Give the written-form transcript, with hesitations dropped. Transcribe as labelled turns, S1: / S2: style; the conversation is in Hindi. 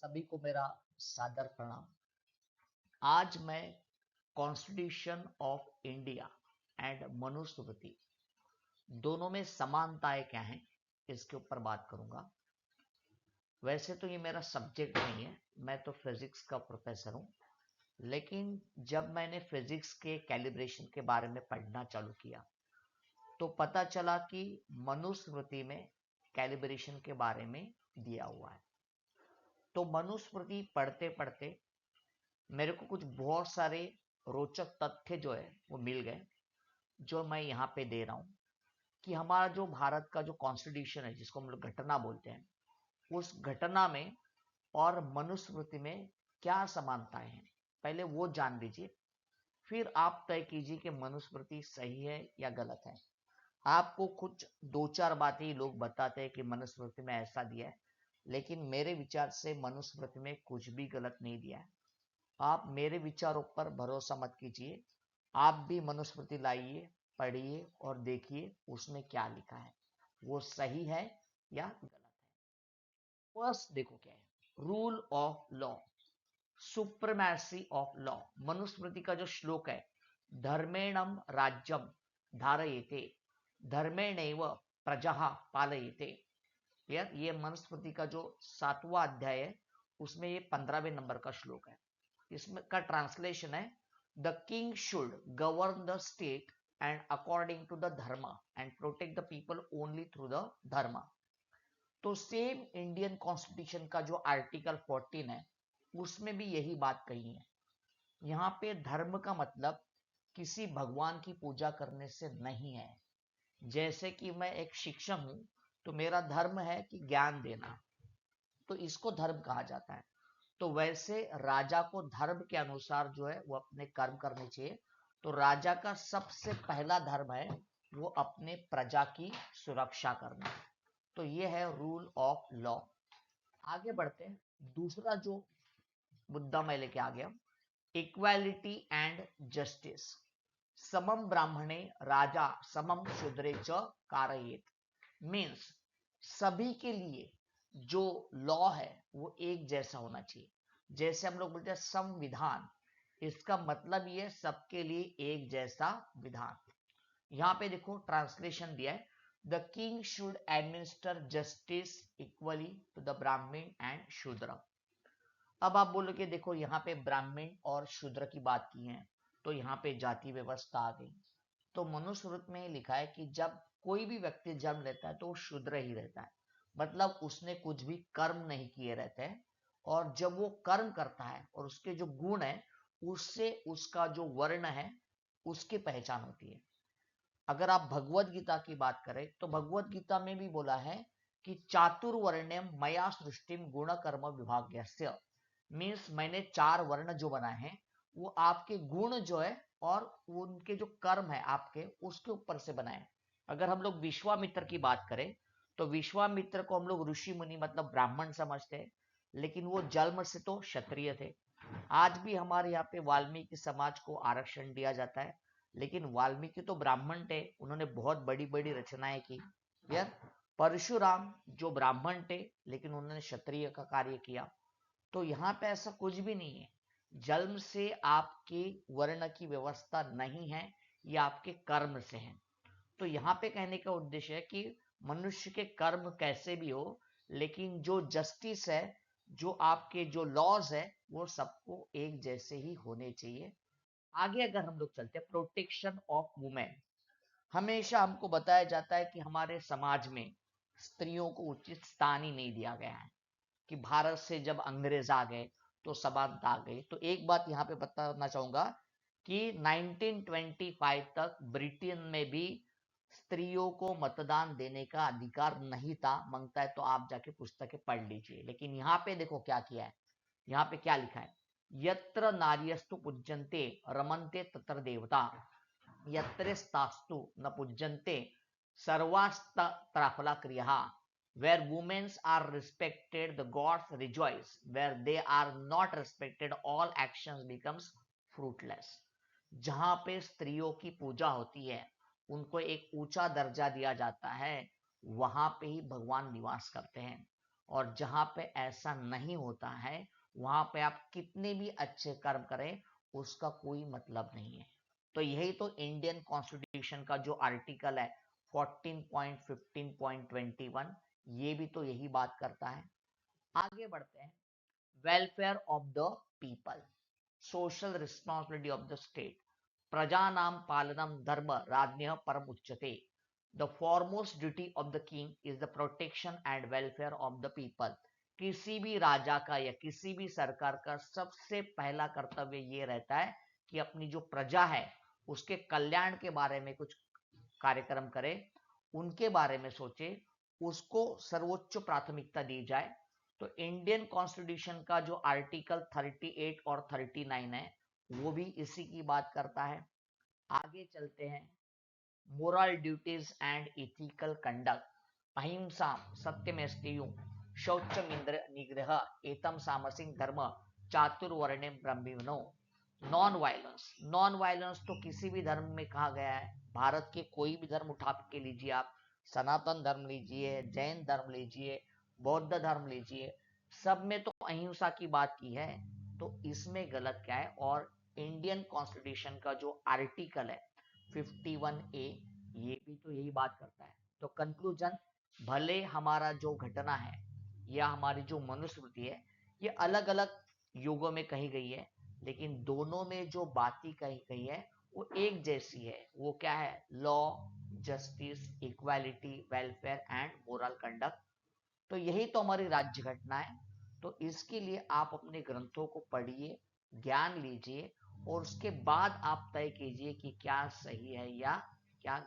S1: सभी को मेरा सादर प्रणाम। आज मैं constitution of India and Manusmriti दोनों में समानताएं क्या हैं इसके ऊपर बात करूंगा। वैसे तो ये मेरा सब्जेक्ट नहीं है, मैं तो फिजिक्स का प्रोफेसर हूं, लेकिन जब मैंने फिजिक्स के कैलिब्रेशन के बारे में पढ़ना चालू किया तो पता चला कि मनुस्मृति में कैलिब्रेशन के बारे में दिया हुआ है। तो मनुस्मृति पढ़ते पढ़ते मेरे को कुछ बहुत सारे रोचक तथ्य जो है वो मिल गए, जो मैं यहाँ पे दे रहा हूँ कि हमारा जो भारत का जो कॉन्स्टिट्यूशन है, जिसको हम लोग घटना बोलते हैं, उस घटना में और मनुस्मृति में क्या समानताएं हैं, पहले वो जान लीजिए। फिर आप तय कीजिए कि मनुस्मृति सही है या गलत है। आपको कुछ दो चार बातें लोग बताते हैं कि मनुस्मृति में ऐसा दिया है, लेकिन मेरे विचार से मनुस्मृति में कुछ भी गलत नहीं दिया है। आप मेरे विचारों पर भरोसा मत कीजिए, आप भी मनुस्मृति लाइए, पढ़िए और देखिए उसमें क्या लिखा है, वो सही है या गलत है। फर्स्ट देखो क्या है, rule of law, supremacy of law. Manusmriti का जो श्लोक है, धर्मेणम राज्यम धारयेते धर्मेणैव प्रजा पालयेते, ये मनुस्मृति का जो 7वां अध्याय है, उसमें ये 15वें नंबर का श्लोक है। इसमें का ट्रांसलेशन है, the king should govern the state and according to the dharma and protect the people only through the dharma. तो सेम इंडियन कॉन्स्टिट्यूशन का जो आर्टिकल 14 है, उसमें भी यही बात कही है। यहाँ पे धर्म का मतलब किसी भगवान की पूजा करने से नहीं है। जैसे कि मैं एक शिक्षक हूं, तो मेरा धर्म है कि ज्ञान देना, तो इसको धर्म कहा जाता है। तो वैसे राजा को धर्म के अनुसार जो है वो अपने कर्म करने चाहिए। तो राजा का सबसे पहला धर्म है वो अपने प्रजा की सुरक्षा करना। तो ये है रूल ऑफ लॉ। आगे बढ़ते हैं, दूसरा जो मुद्दा मैं लेके आ गया, इक्वालिटी एंड जस्टिस। समम ब्राह्मणे राजा समम शूद्रे च कारयेत। मीन्स सभी के लिए जो लॉ है वो एक जैसा होना चाहिए। जैसे हम लोग बोलते हैं संविधान, इसका मतलब ये सबके लिए एक जैसा विधान। यहाँ पे देखो ट्रांसलेशन दिया है, the king should administer justice equally to the Brahmin and Shudra. अब आप बोलोगे देखो यहाँ पे ब्राह्मण और शूद्र की बात की है, तो यहाँ पे जाति व्यवस्था आ गई। तो मनुस्मृति में लिखा है कि जब कोई भी व्यक्ति जन्म लेता है तो वो शूद्र ही रहता है, मतलब उसने कुछ भी कर्म नहीं किए रहते हैं। और जब वो कर्म करता है और उसके जो गुण है, उससे उसका जो वर्ण है उसकी पहचान होती है। अगर आप भगवत गीता की बात करें तो भगवत गीता में भी बोला है कि चातुर्वर्ण्यम मया सृष्टिम गुण कर्म विभाग्यस्य। मीन्स मैंने 4 वर्ण जो बनाए हैं वो आपके गुण जो है और उनके जो कर्म है आपके, उसके ऊपर से बनाए। अगर हम लोग विश्वामित्र की बात करें तो विश्वामित्र को हम लोग ऋषि मुनि मतलब ब्राह्मण समझते हैं, लेकिन वो जन्म से तो क्षत्रिय थे। आज भी हमारे यहाँ पे वाल्मीकि समाज को आरक्षण दिया जाता है, लेकिन वाल्मीकि तो ब्राह्मण थे, उन्होंने बहुत बड़ी बड़ी रचनाएं की। यार परशुराम जो ब्राह्मण थे लेकिन उन्होंने क्षत्रिय का कार्य किया। तो यहाँ पे ऐसा कुछ भी नहीं है, जन्म से आपके वर्ण की व्यवस्था नहीं है, ये आपके कर्म से है। तो यहाँ पे कहने का उद्देश्य है कि मनुष्य के कर्म कैसे भी हो, लेकिन जो जस्टिस है, जो आपके जो लॉज है, वो सबको एक जैसे ही होने चाहिए। आगे अगर हम लोग चलते हैं, प्रोटेक्शन ऑफ वुमेन। हमेशा हमको बताया जाता है कि हमारे समाज में स्त्रियों को उचित स्थान ही नहीं दिया गया है, कि भारत से जब अंग्रेज आ गए तो समानता आ गई। तो एक बात यहाँ पे बताना चाहूंगा कि 1925 तक ब्रिटेन में भी स्त्रियों को मतदान देने का अधिकार नहीं था। मांगता है तो आप जाके पुस्तकें पढ़ लीजिए। लेकिन यहाँ पे देखो क्या किया है, यहाँ पे क्या लिखा है, यत्र नार्यस्तु पूज्यन्ते रमन्ते तत्र देवता यत्र स्तास्तु न पूज्यन्ते सर्वास्त्रफला क्रिया। Where women are respected, the gods rejoice. Where they are not respected, all actions becomes fruitless. जहां पे स्त्रियों की पूजा होती है, उनको एक ऊंचा दर्जा दिया जाता है, वहां पे ही भगवान निवास करते हैं। और जहां पे ऐसा नहीं होता है वहां पे आप कितने भी अच्छे कर्म करें उसका कोई मतलब नहीं है। तो यही तो इंडियन कॉन्स्टिट्यूशन का जो आर्टिकल है 14.15.21 ये भी तो यही बात करता है। आगे बढ़ते हैं। Welfare of the people, social responsibility of the state, प्रजानां पालनम धर्म राज्ञः परम उच्यते। The foremost duty of the king is the protection and welfare of the people. किसी भी राजा का या किसी भी सरकार का सबसे पहला कर्तव्य ये रहता है कि अपनी जो प्रजा है उसके कल्याण के बारे में कुछ कार्यक्रम करे, उनके बारे में सोचे, उसको सर्वोच्च प्राथमिकता दी जाए। तो इंडियन कॉन्स्टिट्यूशन का जो आर्टिकल 38 और 39 है वो भी इसी की बात करता है। आगे चलते हैं। Moral duties and ethical conduct, अहिंसा सत्यमेव शौचमिंद्र निग्रह एतम सामसिक धर्म चातुर्वर्ण्य ब्रह्मणो। नॉन वायलेंस, नॉन वायलेंस तो किसी भी धर्म में कहा गया है। भारत के कोई भी धर्म उठा के लीजिए आप, सनातन धर्म लीजिए, जैन धर्म लीजिए, बौद्ध धर्म लीजिए, सब में तो अहिंसा की बात की है। तो इसमें गलत क्या है? और इंडियन कॉन्स्टिट्यूशन का जो आर्टिकल है 51A ये भी तो यही बात करता है। तो कंक्लूजन, भले हमारा जो घटना है या हमारी जो मनुस्मृति है ये अलग अलग युगों में कही गई है, लेकिन दोनों में जो बातें कही गई है वो एक जैसी है। वो क्या है? Law, justice, equality, welfare and moral conduct. तो यही तो हमारी राज्य घटना है। तो इसके लिए आप अपने ग्रंथों को पढ़िए, ज्ञान लीजिए और उसके बाद आप तय कीजिए कि क्या सही है या क्या